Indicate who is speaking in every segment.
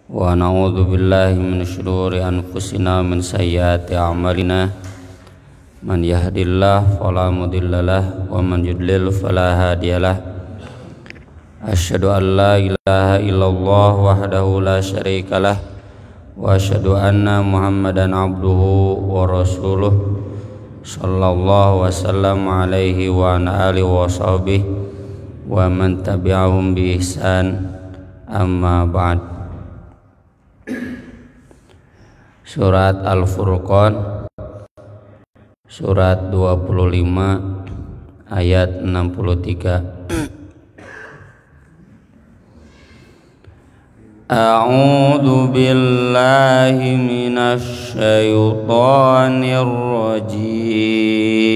Speaker 1: wa na'udzu billahi min syururi anfusina min sayyiati a'malina man yahdihillahu fala mudhillalah wa man yudlil fala hadiyalah asyhadu an la ilaha illallah wahdahu la syarikalah wa asyhadu anna muhammadan abduhu wa rasuluh sallallahu wasallam alaihi wa ala alihi wa sahbihi wa man tabi'ahum bi ihsan amma ba'd. Surat Al-Furqan surat 25 ayat 63. A'udzu billahi minasy syaithanir rajim.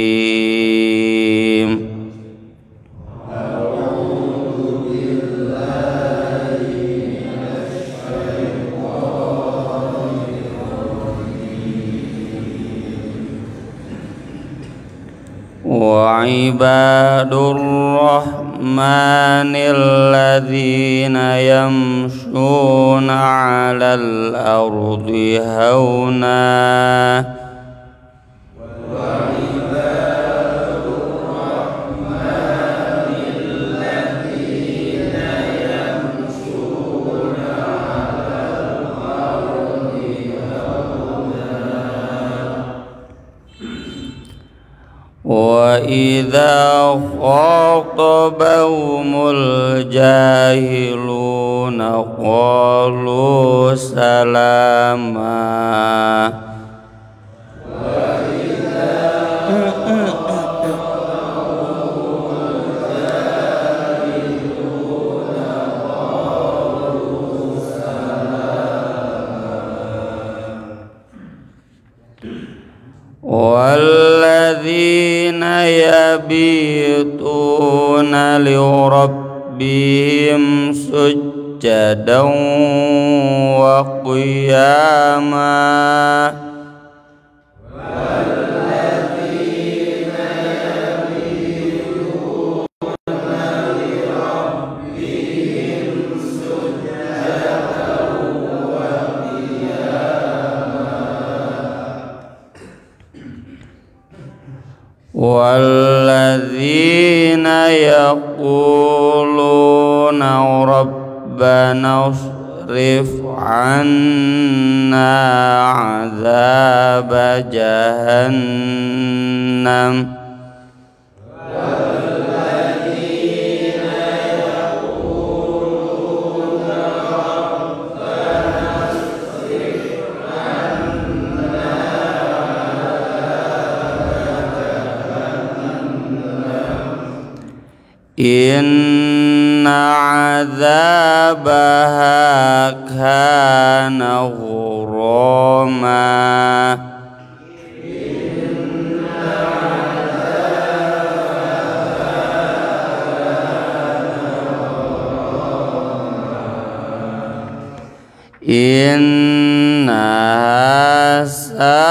Speaker 1: Wa ibadur rahmanil ladzina yamshuna 'alal ardi hauna wa ibadur rahmanil ladzina yamshuna 'alal ardi hauna wa idza khatabahumul jahiluna qalu salama wa idza khatabahumul jahiluna qalu salama walladzina yabituna lirabbihim sujjadan wa qiyama walladzina yabituna lirabbihim sujjadan wa walladzina yaquluna rabbana asrif 'anna 'adzaba jahannam inna 'adzabaha kana ghurama inna sa'at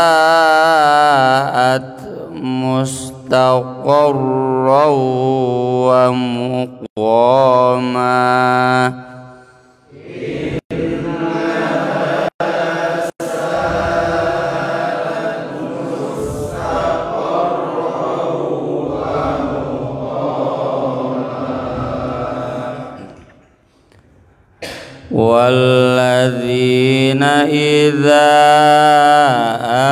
Speaker 1: mustaqarran wa muqama walladzina idza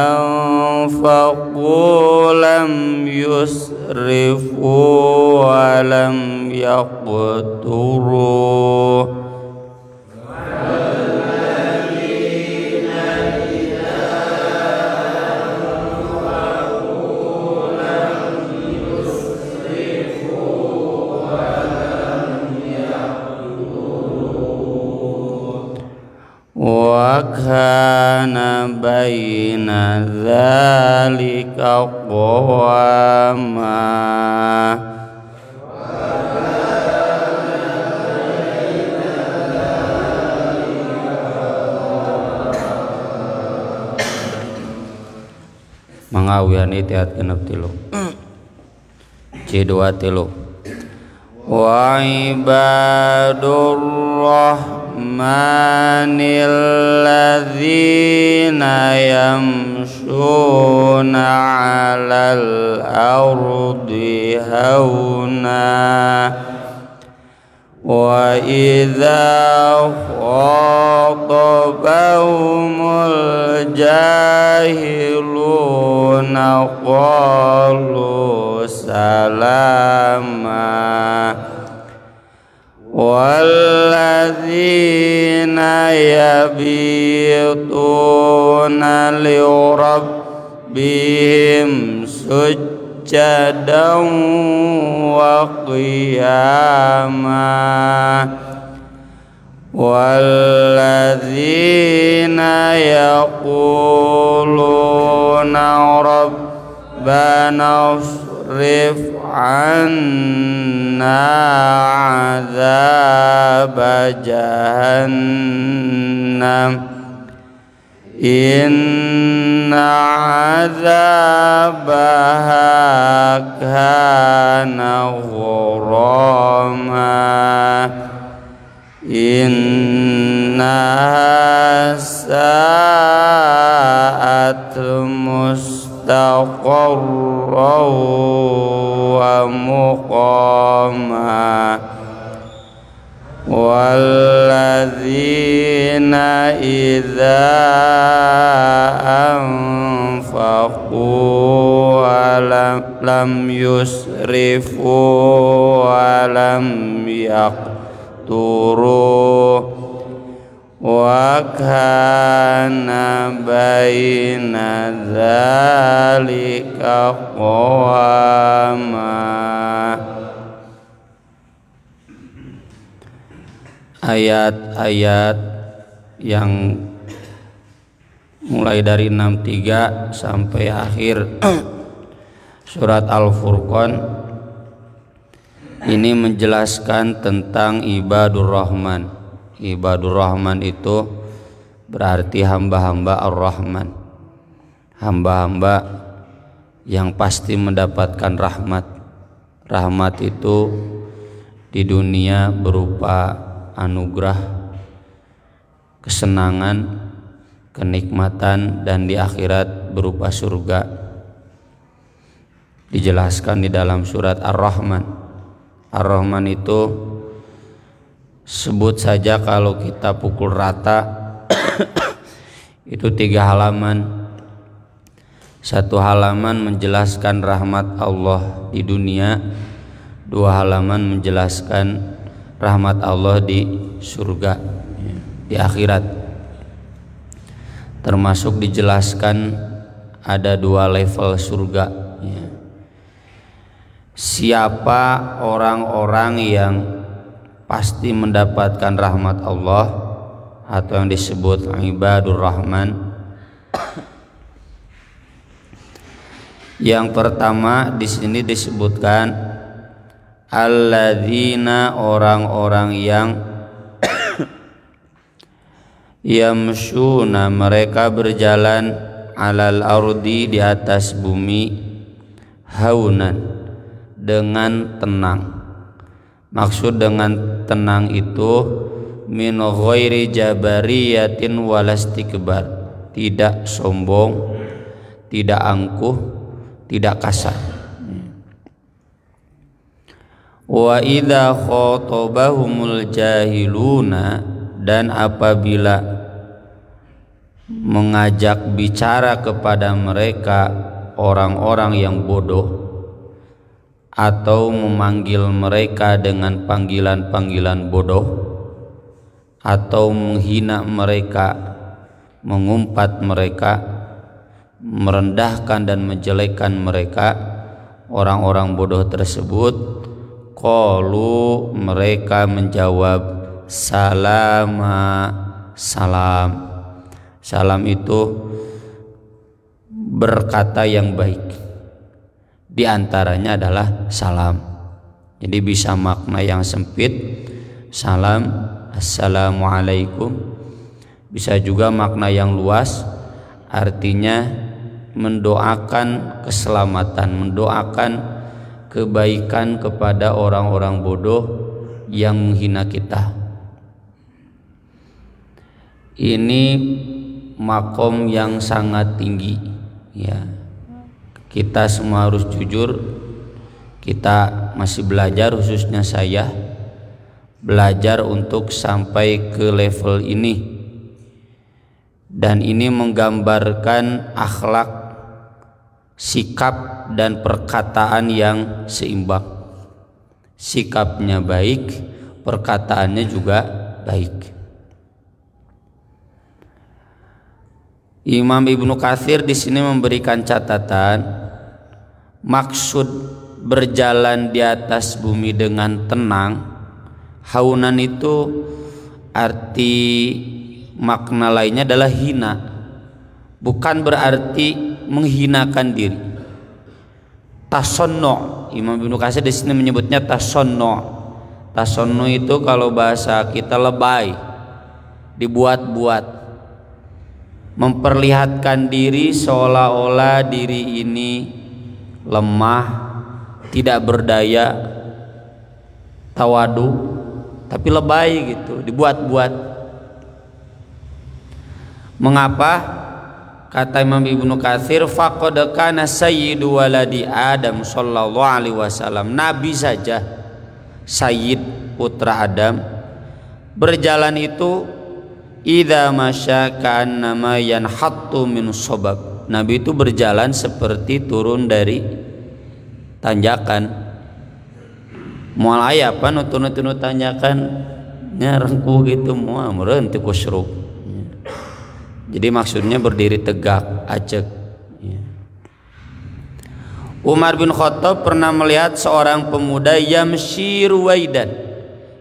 Speaker 1: anfaqu lam yusrifu wa lam yaqturu wa kana baina dzalika qawama mangawian itiat genep tilu C2 tilu wa ibadur rahmanil ladzina yamshuna 'alal ardi hauna wa idza khatabahumul jahiluna qalu salama walladzina yabituna li rabbihim sujjadan wa qiyama walladzina yaquluna rabbana asrif 'anna 'adzaba jahannam inna 'adzabaha kana ghurama innaha sa'at mustaqarran wa muqama walladzina idza anfaqu lam yusrifu wa lam yaqturu wa kana baina dzalika qawama. Ayat-ayat yang mulai dari 63 sampai akhir surat Al-Furqan ini menjelaskan tentang ibadur rahman. Ibadur rahman itu berarti hamba-hamba Ar-Rahman, hamba-hamba yang pasti mendapatkan rahmat. Rahmat itu di dunia berupa anugerah, kesenangan, kenikmatan, dan di akhirat berupa surga. Dijelaskan di dalam surat Ar-Rahman. Ar-Rahman itu sebut saja kalau kita pukul rata itu 3 halaman. 1 halaman menjelaskan rahmat Allah di dunia, 2 halaman menjelaskan rahmat Allah di surga, di akhirat. Termasuk dijelaskan ada 2 level surga. Siapa orang-orang yang pasti mendapatkan rahmat Allah atau yang disebut ibadur rahman? Yang pertama di sini disebutkan alladzina, orang-orang yang yamshuna, mereka berjalan, alal ardi, di atas bumi, haunan, dengan tenang. Maksud dengan tenang itu min ghairi jabariyatin walastikbar, tidak sombong, tidak angkuh, tidak kasar. Wa idza khatabahumul jahiluna, dan apabila mengajak bicara kepada mereka orang-orang yang bodoh atau memanggil mereka dengan panggilan-panggilan bodoh atau menghina mereka, mengumpat mereka, merendahkan dan menjelekkan mereka, orang-orang bodoh tersebut, qalu, mereka menjawab, salama, salam. Salam itu berkata yang baik. Di antaranya adalah salam. Jadi bisa makna yang sempit, salam, assalamualaikum. Bisa juga makna yang luas, artinya mendoakan keselamatan, mendoakan kebaikan kepada orang-orang bodoh yang menghina kita. Ini makom yang sangat tinggi ya. Kita semua harus jujur, kita masih belajar, khususnya saya belajar untuk sampai ke level ini. Dan ini menggambarkan akhlak, sikap dan perkataan yang seimbang. Sikapnya baik, perkataannya juga baik. Imam Ibnu Katsir di sini memberikan catatan, maksud berjalan di atas bumi dengan tenang, haunan itu arti makna lainnya adalah hina, bukan berarti menghinakan diri. Tasonno, Imam Ibnu Katsir di sini menyebutnya tasonno. Tasonno itu kalau bahasa kita lebay, dibuat-buat, memperlihatkan diri seolah-olah diri ini lemah, tidak berdaya, tawadu, tapi lebay gitu, dibuat-buat. Mengapa? Kata Imam Ibnu Katsir, faqad kana sayyidu waladi Adam sallallahu alaihi wasallam, Nabi saja, sayyid putra Adam, berjalan itu idza masya ka'annama yanhattu min sobab. Nabi itu berjalan seperti turun dari tanjakan. Moal aya apa nu turun tanjakan nya rengku gitu moal meureun teu kusruk. Jadi maksudnya berdiri tegak, acek. Umar bin Khattab pernah melihat seorang pemuda yamshi ruwaidan,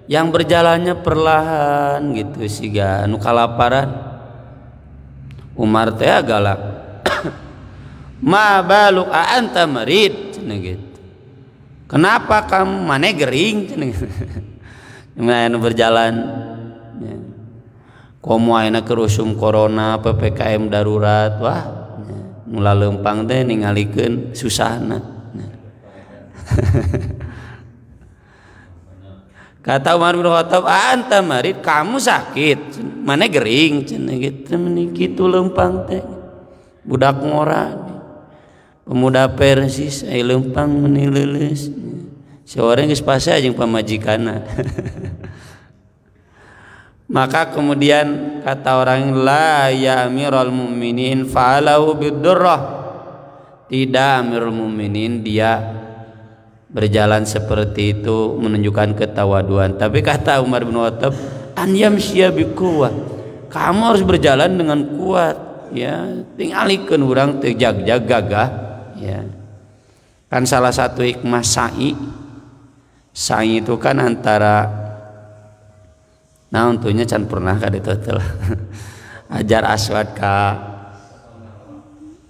Speaker 1: yang berjalannya perlahan gitu, siga anu kalaparan. Umar teh galak. Ma baluk anta marid cenah gitu. Kenapa kamu maneh gering cenah gitu. Anu berjalan ya. Komo ayeuna kerusum corona, PPKM darurat, wah mula leumpang teh ningalikeun susahna. Kata Umar bin Khattab, anta marid, kamu sakit, mana gering, cenah gitu, kitu leumpang teh, budak ngora, pemuda Persis, leumpang meni leuleus, seorang geus pase jeung pamajikanna. Maka kemudian kata orang, la ya Amirul Mukminin fa'alahu bidurrah, tidak Amirul Mukminin, dia berjalan seperti itu menunjukkan ketawaduan. Tapi kata Umar bin Khattab, an yamshiya biquwwah, kamu harus berjalan dengan kuat ya, tingalikeun urang teu jag-jag gagah ya. Kan salah satu hikmah sa'i itu kan antara nah untuknya can pernah ka ditu teh Hajar Aswad ka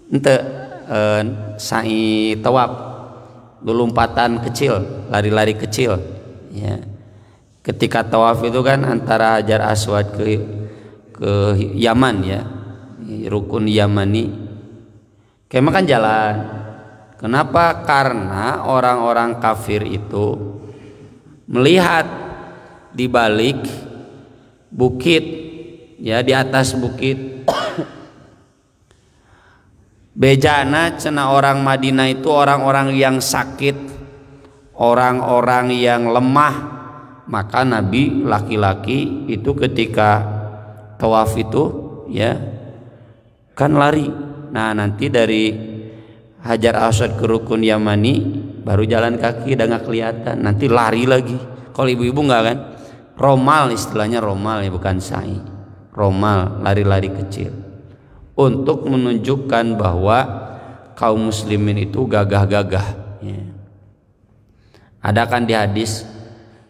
Speaker 1: henteu sa'i tawaf, lompatan kecil, lari-lari kecil ya. Ketika tawaf itu kan antara Hajar Aswad ke Yaman ya, rukun Yamani, kemah kan jalan. Kenapa? Karena orang-orang kafir itu melihat di balik bukit ya, di atas bukit bejana cenah orang Madinah itu orang-orang yang sakit, orang-orang yang lemah. Maka Nabi laki-laki itu ketika tawaf itu ya kan lari. Nah nanti dari Hajar Aswad ke rukun Yamani baru jalan kaki udah nggak kelihatan, nanti lari lagi. Kalau ibu-ibu nggak kan, romal istilahnya, romal ya, bukan sa'i, romal, lari-lari kecil, untuk menunjukkan bahwa kaum muslimin itu gagah-gagah ya. Ada kan di hadis,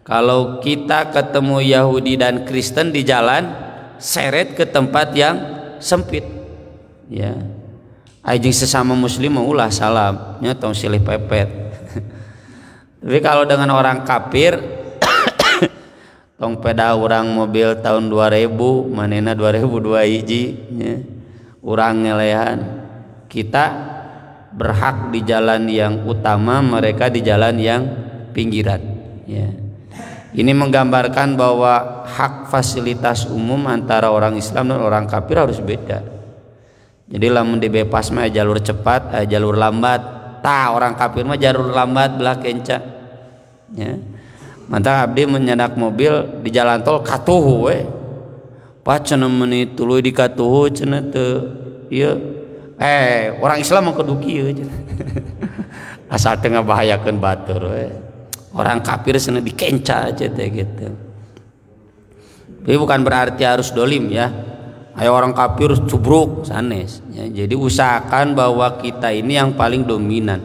Speaker 1: kalau kita ketemu Yahudi dan Kristen di jalan, seret ke tempat yang sempit ya, ajeng sesama muslim ulah salam nya tong silih pepet. Tapi kalau dengan orang kafir tong peda urang mobil tahun 2000 manena 2002 hiji ya, urang ngelehan, kita berhak di jalan yang utama, mereka di jalan yang pinggiran ya. Ini menggambarkan bahwa hak fasilitas umum antara orang Islam dan orang kafir harus beda. Jadi lamun dibebas mah jalur cepat, jalur lambat. Orang kafir mah jalur lambat belah kenca. Ya. Mantap abdi menyedak mobil di jalan tol katuhu we. Pak cenah menit tuluy di katuhu cenah teu ieu. Orang Islam mah kudu kieu cenah. Asal teu ngabahayakeun batur we. Orang kafir sana dikenca aja teh gitu. Tapi bukan berarti harus dolim ya. Ayo orang kafir cubruk sanes. Ya, jadi usahakan bahwa kita ini yang paling dominan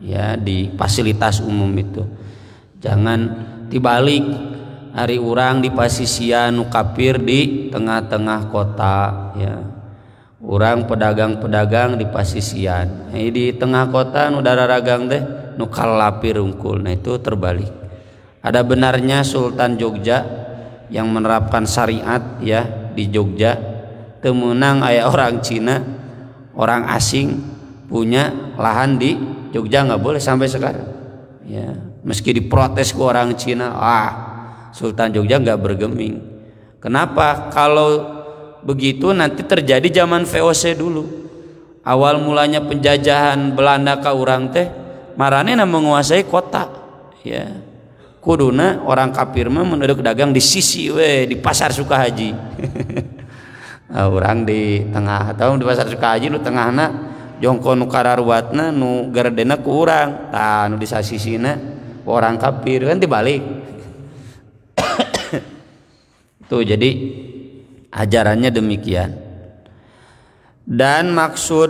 Speaker 1: ya di fasilitas umum itu. Jangan dibalik hari orang di pasisian nu kafir di tengah-tengah kota ya. Orang pedagang-pedagang di pasisian. Di tengah kota nu dararagang teh nu kalapir unggul. Nah itu terbalik. Ada benarnya Sultan Jogja yang menerapkan syariat ya di Jogja temenang aya orang Cina, orang asing punya lahan di Jogja nggak boleh sampai sekarang ya, meski diprotes ke orang Cina. Sultan Jogja nggak bergeming. Kenapa? Kalau begitu nanti terjadi zaman VOC dulu, awal mulanya penjajahan Belanda ke orang teh maranena menguasai kota ya, kuduna orang kafir mah menuduk dagang di sisi we di pasar Sukahaji. Orang di tengah atau di pasar Sukahaji nu tengahna jongko nu kararuatna nu gardena ku urang, tah nu di sasisina orang kafir kan dibalik. Tuh jadi ajarannya demikian. Dan maksud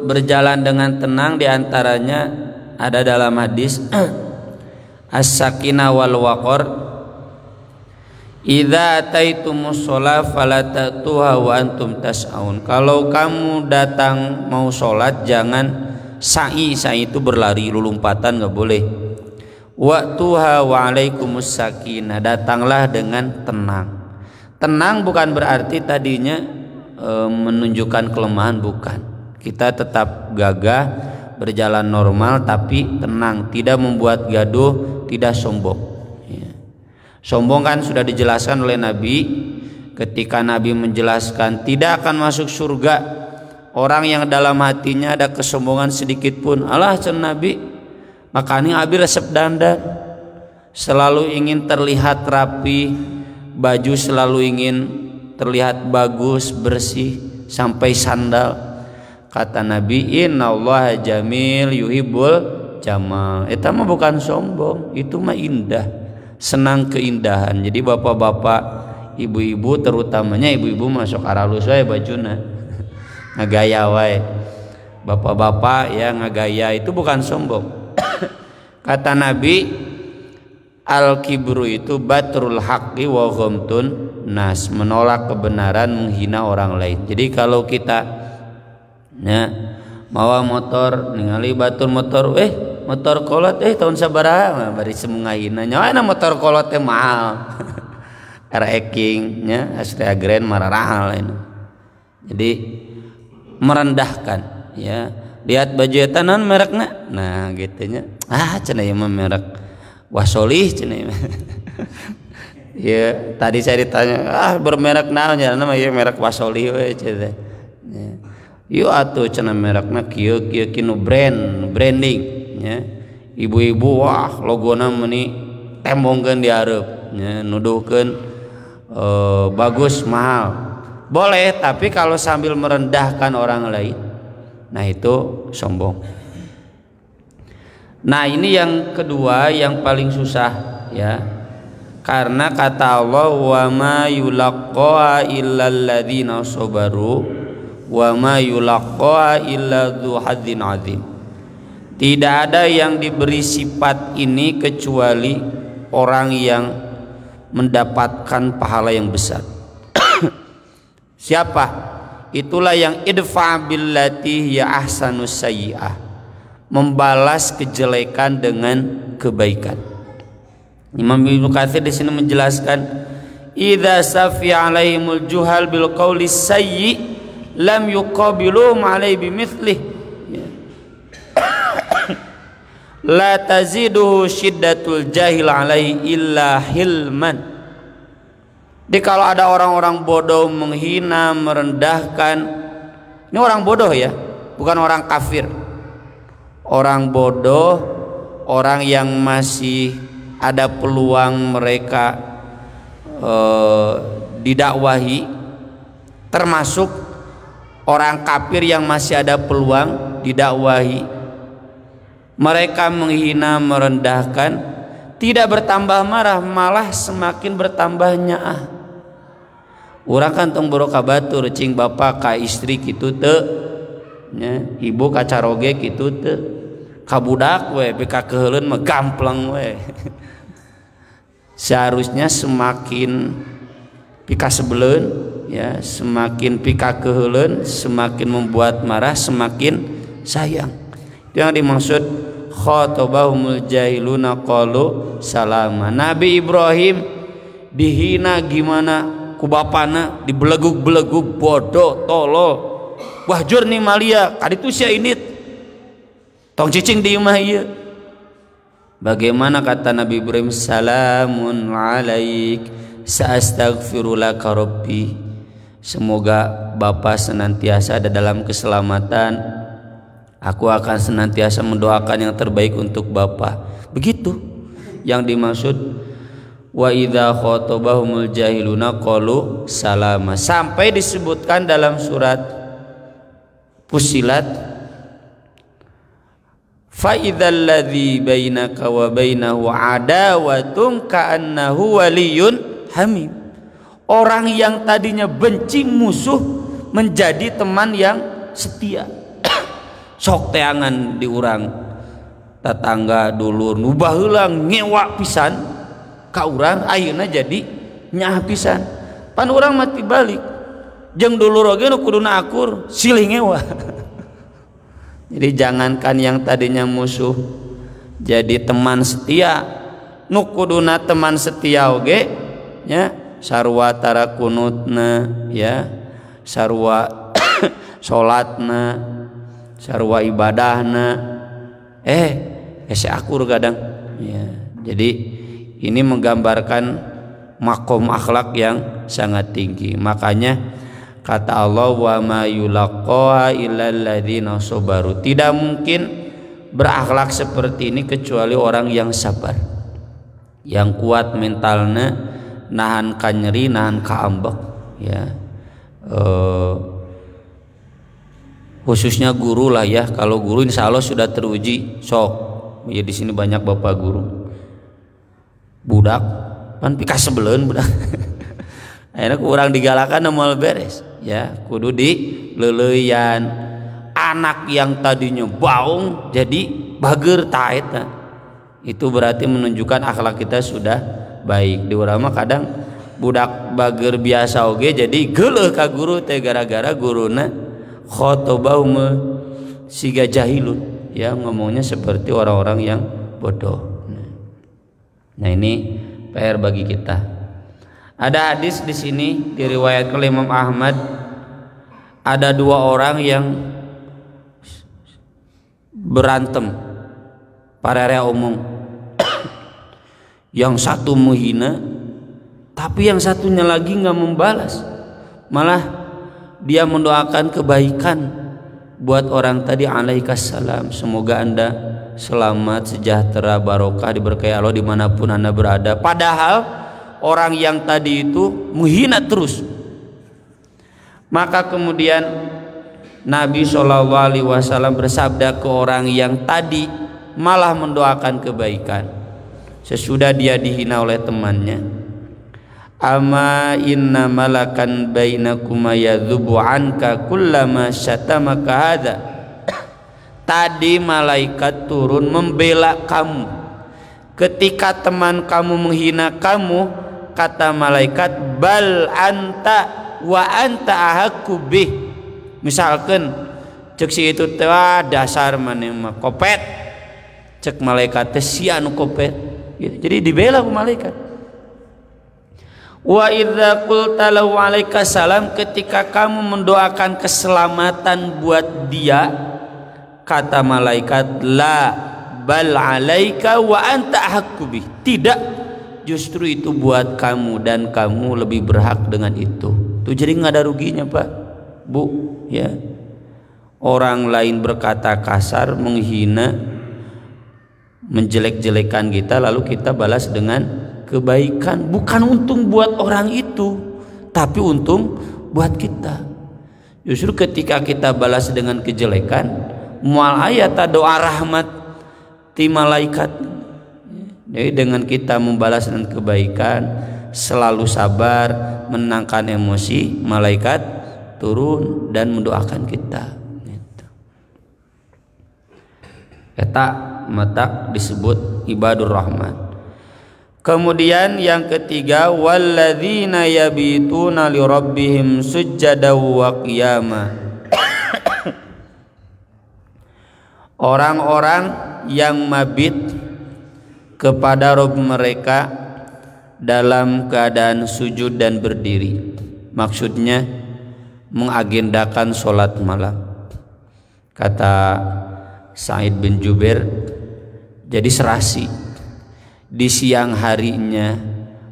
Speaker 1: berjalan dengan tenang diantaranya ada dalam hadis as-sakinah wal waqar, idza ataitumus shalah fala ta'tuha wa antum tas'aun. Kalau kamu datang mau sholat jangan sa'i itu berlari lulumpatan, nggak boleh. Wa'tuha wa alaikumus sakinah, datanglah dengan tenang. Tenang bukan berarti tadinya menunjukkan kelemahan, bukan. Kita tetap gagah berjalan normal tapi tenang, tidak membuat gaduh, tidak sombong ya. Sombong kan sudah dijelaskan oleh Nabi ketika Nabi menjelaskan tidak akan masuk surga orang yang dalam hatinya ada kesombongan sedikit pun. Allah can Nabi, makanya abi resep dandan, selalu ingin terlihat rapi, baju selalu ingin terlihat bagus, bersih, sampai sandal. Kata Nabi, innallaha jamil yuhibbul jamal. Itu mah bukan sombong, itu mah indah, senang keindahan. Jadi bapak-bapak, ibu-ibu, terutamanya ibu-ibu masuk aralus wae bajuna. Ngagaya wae. Bapak-bapak ya ngagaya itu bukan sombong. Kata Nabi, al-kibru itu batrul haqqi wa ghamtun nas, menolak kebenaran, menghina orang lain. Jadi kalau kita ya mawa motor ningali batur motor motor kolot tahun sabaraha bari semungahina nyawana motor kolot teh mahal. R-Eking nya Astrea Grand mararahal ini. Jadi merendahkan ya. Lihat baju eta naon merekna, nah gitunya cenah ieu mah merek Wasolih cenah. Ya tadi saya ditanya bermerek naon ya, nama ieu merek Wasolih we cenah. Ya. Yuk atuh cenah merekna kieu kinu branding ya. Ibu-ibu logona meuni tembongkeun di hareup ya, nuduhkeun bagus mahal. Boleh, tapi kalau sambil merendahkan orang lain, nah itu sombong. Nah ini yang kedua yang paling susah ya, karena kata Allah wa ma yulaqqaa illal ladzina sabaru wa ma yulaqqaa illa dzu hadzin adzim. Tidak ada yang diberi sifat ini kecuali orang yang mendapatkan pahala yang besar. Siapa? Itulah yang idfa billati ya ahsanus sayyi'ah, membalas kejelekan dengan kebaikan. Imam Ibnu Katsir di sini menjelaskan, idza safi alaihimul juhal bil qauli sayyi lam yuqabilu alaihi bimithlihi. la taziduhu syiddatul jahil alaihi illa hilman. Jadi kalau ada orang-orang bodoh menghina, merendahkan, ini orang bodoh ya, bukan orang kafir. Orang bodoh, orang yang masih ada peluang mereka didakwahi, termasuk orang kafir yang masih ada peluang didakwahi. Mereka menghina, merendahkan, tidak bertambah marah, malah semakin bertambah nyaah. Urang kan tong barokah batur cing bapak ka istri kitu teu nya, ibu ka caroge kitu teu, ka budak we beka keheuleun mah gampleng we. Seharusnya semakin pika sebeleun ya, semakin pika keheuleun, semakin membuat marah, semakin sayang. Itu yang dimaksud khatabahumul jahiluna qalu salama. Nabi Ibrahim dihina gimana ku bapana, dibelegug-belegug, bodoh, tolol, wahjur nih malia kaditu sia init tong cicing di imah ieu. Bagaimana kata Nabi Ibrahim, salamun alaik sa'astaghfiru laka rabbi, semoga bapak senantiasa ada dalam keselamatan, aku akan senantiasa mendoakan yang terbaik untuk bapak. Begitu yang dimaksud wa idza khatabahumul jahiluna qalu salama, sampai disebutkan dalam surat Fussilat, fa idzal ladzi bainaka wa bainahu adawatun ka'annahu waliyyun hamim. Orang yang tadinya benci, musuh, menjadi teman yang setia. Sok teangan diurang tetangga dulur nu baheula ngewa pisan ka urang, ayeuna jadi nyaah pisan. Pan urang mati balik jeung dulur oge nu kuduna akur silih ngewa. Jadi jangankan yang tadinya musuh jadi teman setia, nu kuduna teman setia oge nya sarua tara kunutna ya, sarua salatna, sarua ibadahna ese akur kadang ya. Jadi ini menggambarkan makom akhlak yang sangat tinggi. Makanya kata Allah, wa ma yulaqaha illal ladzina sabaru, tidak mungkin berakhlak seperti ini kecuali orang yang sabar, yang kuat mentalnya, nahan ka nyeri, nahan ka ambek ya. Khususnya guru lah ya. Kalau guru insya Allah sudah teruji sok ya, di sini banyak bapak guru. Budak pan pika sebeleun budak. Akhirnya kurang digalakan moal beres ya, kudu dileleuyan. Anak yang tadinya baung jadi bager taet, itu berarti menunjukkan akhlak kita sudah baik. Di urang mah kadang budak bager biasa oge jadi geuleuh ka guru teh gara-gara guruna khotabahum siga jahilun ya, ngomongnya seperti orang-orang yang bodoh. Nah ini PR bagi kita. Ada hadis di sini diriwayatkan oleh Imam Ahmad, ada dua orang yang berantem pararea umum. Yang satu menghina, tapi yang satunya lagi nggak membalas, malah dia mendoakan kebaikan buat orang tadi. Alaikassalam, semoga anda selamat, sejahtera, barokah, diberkahi Allah dimanapun anda berada. Padahal orang yang tadi itu menghina terus. Maka kemudian Nabi SAW bersabda ke orang yang tadi malah mendoakan kebaikan sesudah dia dihina oleh temannya, ama inna malakan bainakuma yadhubu anka kullama syatamaka hadza. Tadi malaikat turun membela kamu ketika teman kamu menghina kamu. Kata malaikat, bal anta wa anta ahaqqu bih. Misalkan cek si itu teh dasar maneh mah kopet, cek malaikat teh sia nu kopet gitu. Jadi dibela ku malaikat. Wa idza qulta lahu alaikassalam, ketika kamu mendoakan keselamatan buat dia, kata malaikat, la bal 'alaika wa anta ahaqqu bih. Tidak, justru itu buat kamu dan kamu lebih berhak dengan itu. Tuh jadi nggak ada ruginya Pak, Bu, ya. Orang lain berkata kasar, menghina, menjelek-jelekan kita, lalu kita balas dengan kebaikan. Bukan untung buat orang itu, tapi untung buat kita. Justru ketika kita balas dengan kejelekan, mual ayat doa rahmat ti malaikat. Jadi dengan kita membalas dengan kebaikan, selalu sabar, menenangkan emosi, malaikat turun dan mendoakan kita. Eta mata disebut ibadur rahman. Kemudian yang ketiga, walladzina yabituna li rabbihim sujjada wa qiyama. Orang-orang yang mabit kepada Rabb mereka dalam keadaan sujud dan berdiri. Maksudnya mengagendakan sholat malam. Kata Sa'id bin Jubair, jadi serasi di siang harinya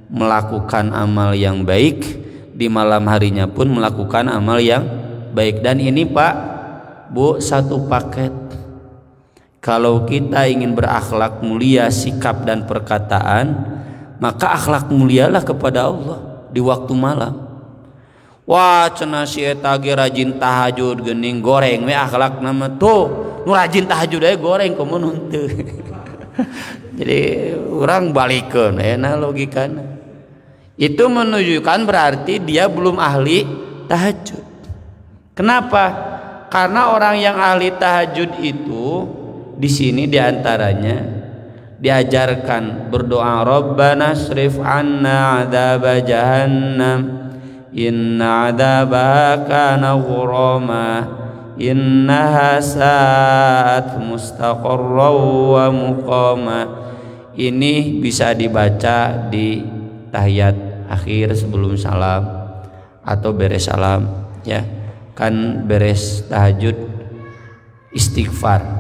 Speaker 1: melakukan amal yang baik, di malam harinya pun melakukan amal yang baik. Dan ini Pak, Bu, satu paket. Kalau kita ingin berakhlak mulia sikap dan perkataan, maka akhlak mulialah kepada Allah di waktu malam. Wah, cenah si eta ge rajin tahajud geuning goreng we akhlak nama tuh. Nu rajin tahajud aya goreng komun teu. Jadi orang balikeun euna logikana. Itu menunjukkan berarti dia belum ahli tahajud. Kenapa? Karena orang yang ahli tahajud itu di sini diantaranya diajarkan berdoa Rabbana srif anna adzaba jahannam inna adzabaha kana ghurama innaha sa'at mustaqarra wa muqama. Ini bisa dibaca di tahiyat akhir sebelum salam atau beres salam, ya. Kan beres tahajud istighfar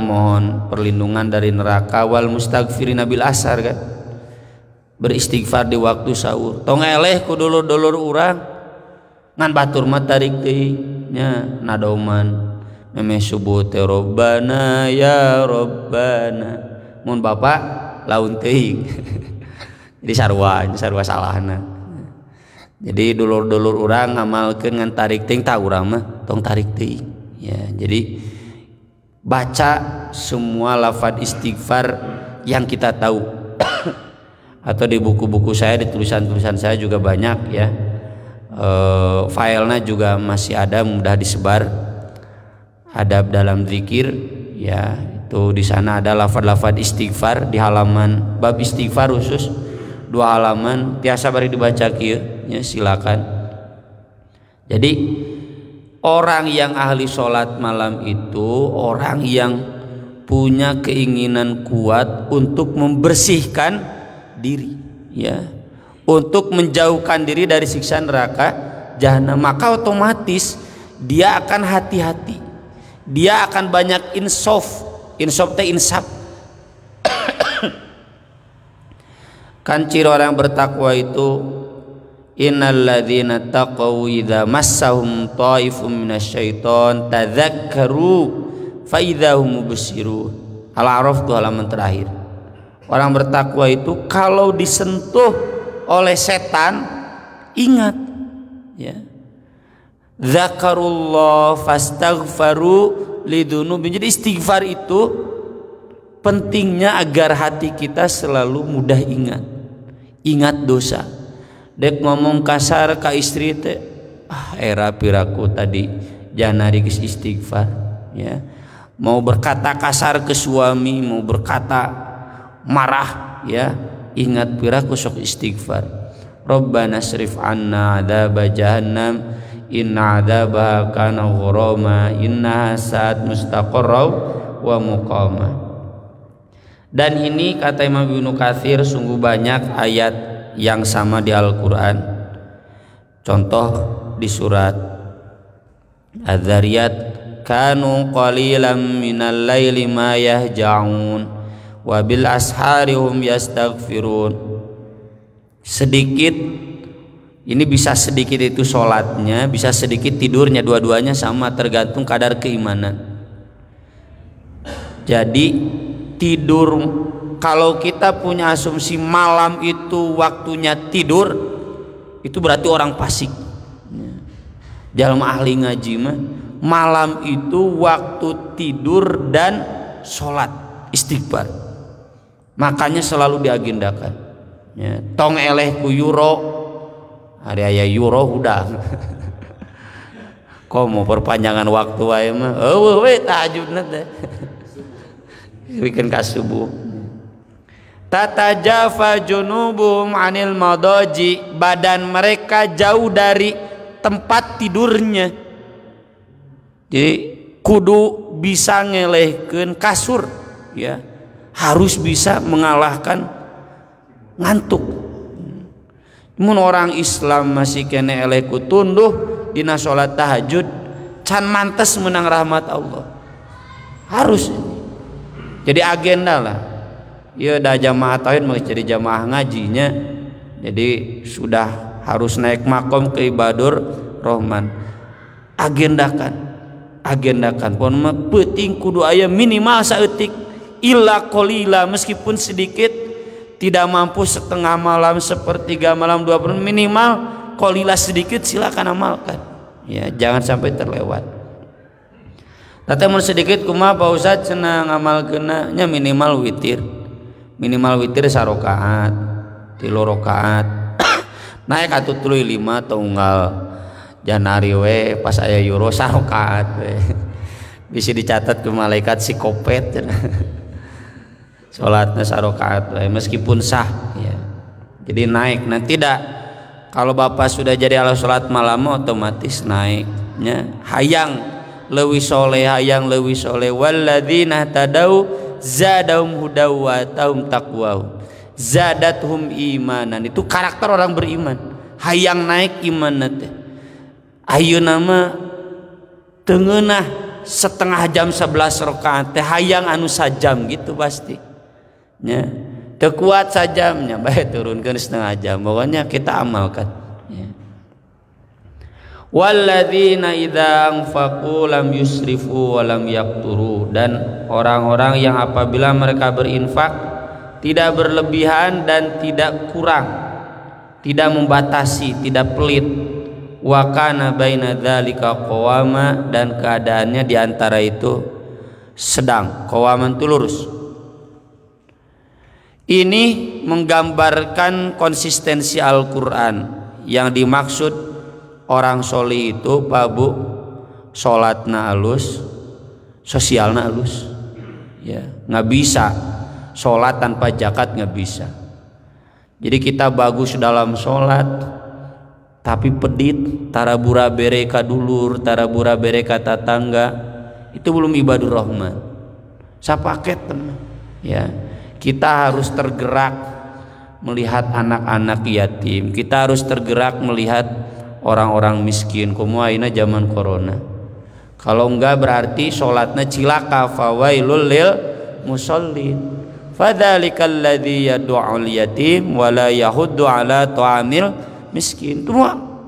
Speaker 1: mohon perlindungan dari neraka, wal mustaghfirina bil asar kan. Beristighfar di waktu sahur. Tong eleh ku dulur-dulur urang ngan batur mah tarik teuing nya nadoman meme subuh teh robbana ya robbana mun bapak laun teuing. Jadi sarua salahna. Jadi dulur-dulur urang ngamalkeun ngan tarik teuing tah urang mah tong tarik teuing ya. Jadi baca semua lafaz istighfar yang kita tahu. Atau di buku-buku saya, di tulisan-tulisan saya juga banyak ya. Filenya juga masih ada, mudah disebar. Adab dalam zikir ya, itu di sana ada lafaz-lafaz istighfar di halaman bab istighfar khusus 2 halaman tiasa bari dibaca kieu ya, silakan. Jadi orang yang ahli sholat malam itu orang yang punya keinginan kuat untuk membersihkan diri ya, untuk menjauhkan diri dari siksa neraka jahanam. Maka otomatis dia akan hati-hati, dia akan banyak insaf teh insaf. Kan ciri orang bertakwa itu innalladzina taqaw idza massahum taifum minasyaiton tadzakkaru fa idzahum mubsirun. Al-A'raf itu halaman terakhir. Orang bertakwa itu kalau disentuh oleh setan ingat ya. Zakarullah fastaghfaru lidunubi. Jadi istighfar itu pentingnya agar hati kita selalu mudah ingat dosa. Dek ngomong kasar ka istri teh era piraku tadi jangan geus istighfar ya. Mau berkata kasar ke suami, mau berkata marah ya, ingat piraku sok istighfar. Rabbana srif anna adzaba jahannam inna adzabaha kana ghurama innaha sa'at mustaqarra wa muqama. Dan ini kata Imam Ibnu Katsir sungguh banyak ayat yang sama di Al-Qur'an. Contoh di surat Az-Zariyat kanu qalilan minal laili ma yahja'un wa bil ashari hum yastaghfirun. Sedikit ini bisa sedikit itu sholatnya, bisa sedikit tidurnya, dua-duanya sama tergantung kadar keimanan. Jadi tidur, kalau kita punya asumsi malam itu waktunya tidur, itu berarti orang fasik. Jalma ahli ngaji mah malam itu waktu tidur dan sholat istighfar, makanya selalu diagendakan. Ya, tong eleh ku euro, hari aya euro udah. Kok mau perpanjangan waktu wae mah? We tahajudna teh. Bikin ka subuh. Tatajafa junubuhum anil madaji, badan mereka jauh dari tempat tidurnya. Jadi kudu bisa ngelehkeun kasur, ya. Harus bisa mengalahkan ngantuk. Mun orang Islam masih kene eleh ku tunduh dina salat tahajud, can mantes menang rahmat Allah. Harus. Jadi agenda lah. Ya dah jamaah tauhid mau jadi jamaah ngajinya. Jadi sudah harus naik makom ke ibadur rahman. Agendakan pon mah penting kudu aya minimal saeutik illa qalila, meskipun sedikit, tidak mampu setengah malam, sepertiga malam, 20 minimal qalila sedikit silakan amalkan. Ya, jangan sampai terlewat. Tata mun sedikit kumaha Pak Ustaz cenah ngamalkeunna nya minimal witir. Minimal witir sarakaat, 3 rakaat. Naik atuh 5 tunggal. Janari we pas aya euro sarakaat we. Bisa dicatat ke malaikat psikopat cenah. Salatna sarakaat we meskipun sah ya. Jadi naik. Nah tidak, kalau Bapak sudah jadi ala salat malam otomatis naiknya. Hayang leuwih soleh, hayang leuwih soleh. Walladzina tadau zadahum hudaw wa tahum taqwa zadathum imanan. Itu karakter orang beriman, hayang naik iman teh. Ayeuna mah teungeunah setengah jam 11 rakaat teh hayang anu sajam gitu pasti nya. Teu kuat sajamnya bae turunkeun setengah jam, pokoknya kita amalkan ya. Walladzina idza anfaqu lam yusrifu wa lam yaqturu, dan orang-orang yang apabila mereka berinfak tidak berlebihan dan tidak kurang, tidak membatasi, tidak pelit. Wa kana baina dzalika qawama, dan keadaannya di antara itu sedang, qawaman itu lurus. Ini menggambarkan konsistensi Al-Qur'an. Yang dimaksud orang soleh itu Pak Bu, sholatna halus, sosialna halus, ya nggak bisa sholat tanpa zakat, nggak bisa. Jadi kita bagus dalam sholat, tapi pedit, tarabura bereka dulur, tarabura bereka tetangga, itu belum ibadur rahman. Sapaket teman, ya kita harus tergerak melihat anak-anak yatim, kita harus tergerak melihat orang-orang miskin. Kumaha zaman corona, kalau enggak berarti sholatnya cilaka. Fawailul lil musallin fadzalikal ladzi yad'ul yatim wa la yahuddu ala ta'amil miskin. Itu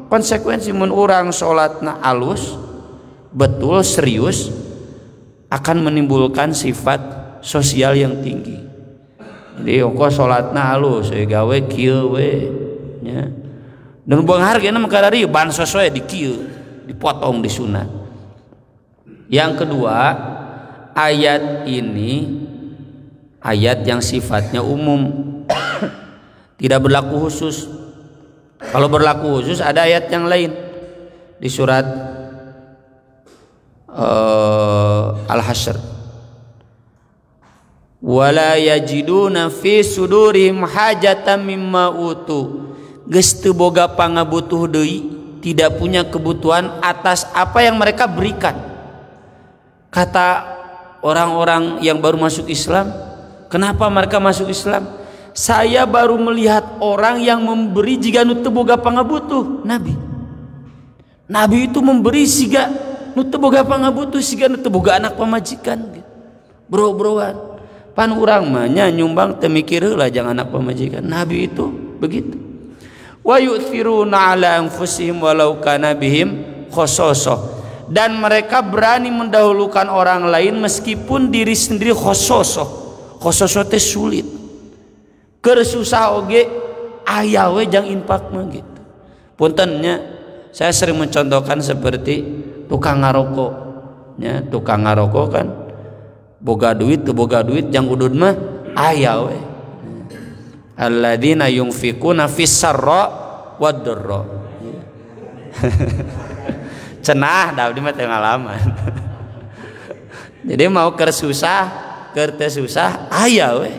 Speaker 1: konsekuensi mun urang sholatna alus betul serius akan menimbulkan sifat sosial yang tinggi. Jadi kok sholatna halus gawe kieu we nya. Dan buang hargana mengkarari bansos we di kieu, dipotong di sunat. Yang kedua, ayat ini ayat yang sifatnya umum, tidak berlaku khusus. Kalau berlaku khusus ada ayat yang lain di surat Al-Hasyr. Wala yajiduna fi sudurihim hajatan mimma utu. Geus teu boga pangabutuh deui, tidak punya kebutuhan atas apa yang mereka berikan. Kata orang-orang yang baru masuk Islam, kenapa mereka masuk Islam? Saya baru melihat orang yang memberi jika nu teu boga pangabutuh. Nabi itu memberi siga nu teu boga pangabutuh siga nu teu boga anak pamajikan gitu. Bro-broan pan urang mah nya nyumbang teu mikir heula jang anak pamajikan. Nabi itu begitu. Wa yu'thiruna ala anfusihim walau kana bihim khososoh, dan mereka berani mendahulukan orang lain meskipun diri sendiri khososoh. Khososoh teh sulit, keur susah oge aya we jang infak mah gitu. Puntennya saya sering mencontohkan seperti tukang ngarokok nya, tukang ngarokok kan boga duit teu boga duit jang udud mah aya we. Alladzina yunfikuna fis-sarra wad-dharra. Cenah da abdi mah teu ngalaman. Jadi mau keur susah, keur teu susah aya we.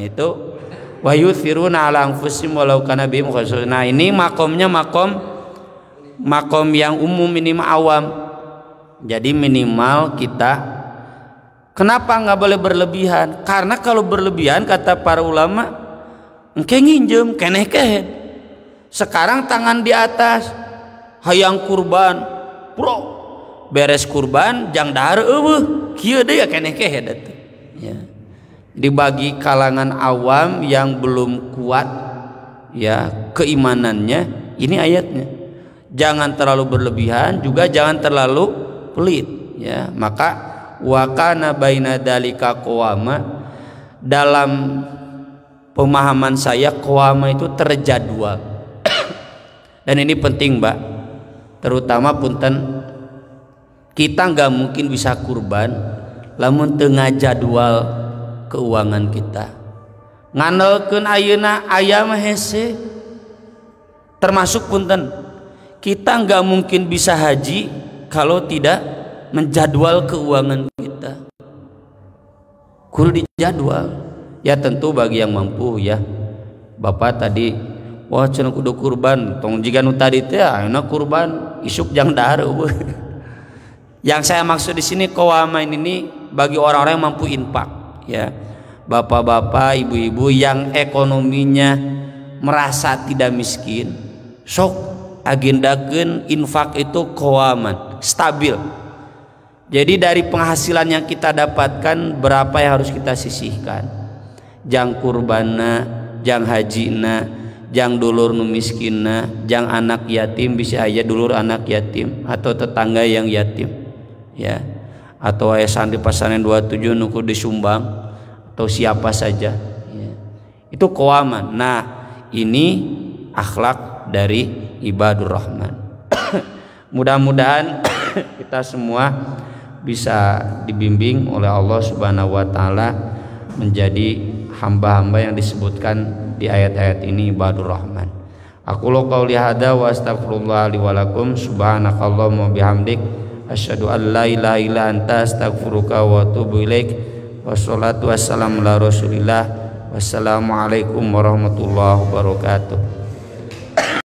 Speaker 1: Itu wa yuthiruna ala anfusihim walau kana bihim khososoh. Nah, ini makomnya makom yang umum, ini mah awam. Jadi minimal kita kenapa nggak boleh berlebihan? Karena kalau berlebihan kata para ulama engke nginjem keneh kehed. Sekarang tangan di atas hayang kurban bro, beres kurban jang dahar eueuh kieu deui keneh kehed atuh ya. Dibagi kalangan awam yang belum kuat ya keimanannya, ini ayatnya jangan terlalu berlebihan juga jangan terlalu pelit ya. Maka wa kana baina dalika qawama, dalam pemahaman saya qawama itu terjadwal. Dan ini penting Mbak, terutama punten kita nggak mungkin bisa kurban lamun teu ngajadwal keuangan kita. Ngandelkeun ayeuna aya mah hese, termasuk punten kita nggak mungkin bisa haji kalau tidak menjadwal keuangan kita. Kudu dijadwal. Ya tentu bagi yang mampu ya. Bapak tadi wah cenah kudu kurban, tong jiga nu tadi teh ayeuna kurban isuk jang dahar eueuh. Yang saya maksud di sini qawama ini bagi orang-orang yang mampu infak ya. Bapak-bapak, ibu-ibu yang ekonominya merasa tidak miskin, sok agendakeun infak itu qawaman, stabil. Jadi dari penghasilan yang kita dapatkan berapa yang harus kita sisihkan. Jang kurbanna, jang hajina, jang dulur nu miskinna, jang anak yatim, bisa aja dulur anak yatim atau tetangga yang yatim ya, atau aya santri pasantren 27 nu kudu disumbang atau siapa saja ya. Itu qawaman. Nah, ini akhlak dari ibadur rahman. Mudah-mudahan kita semua bisa dibimbing oleh Allah Subhanahu wa taala menjadi hamba-hamba yang disebutkan di ayat-ayat ini ibadur rahman. Aku lo qauli hada wa astaghfirullah li wa lakum subhanakallahumma bihamdik asyhadu an la ilaha illa anta astaghfiruka wa atubu ilaik. Wassalatu wassalamu ala rasulillah. Wassalamualaikum warahmatullahi wabarakatuh.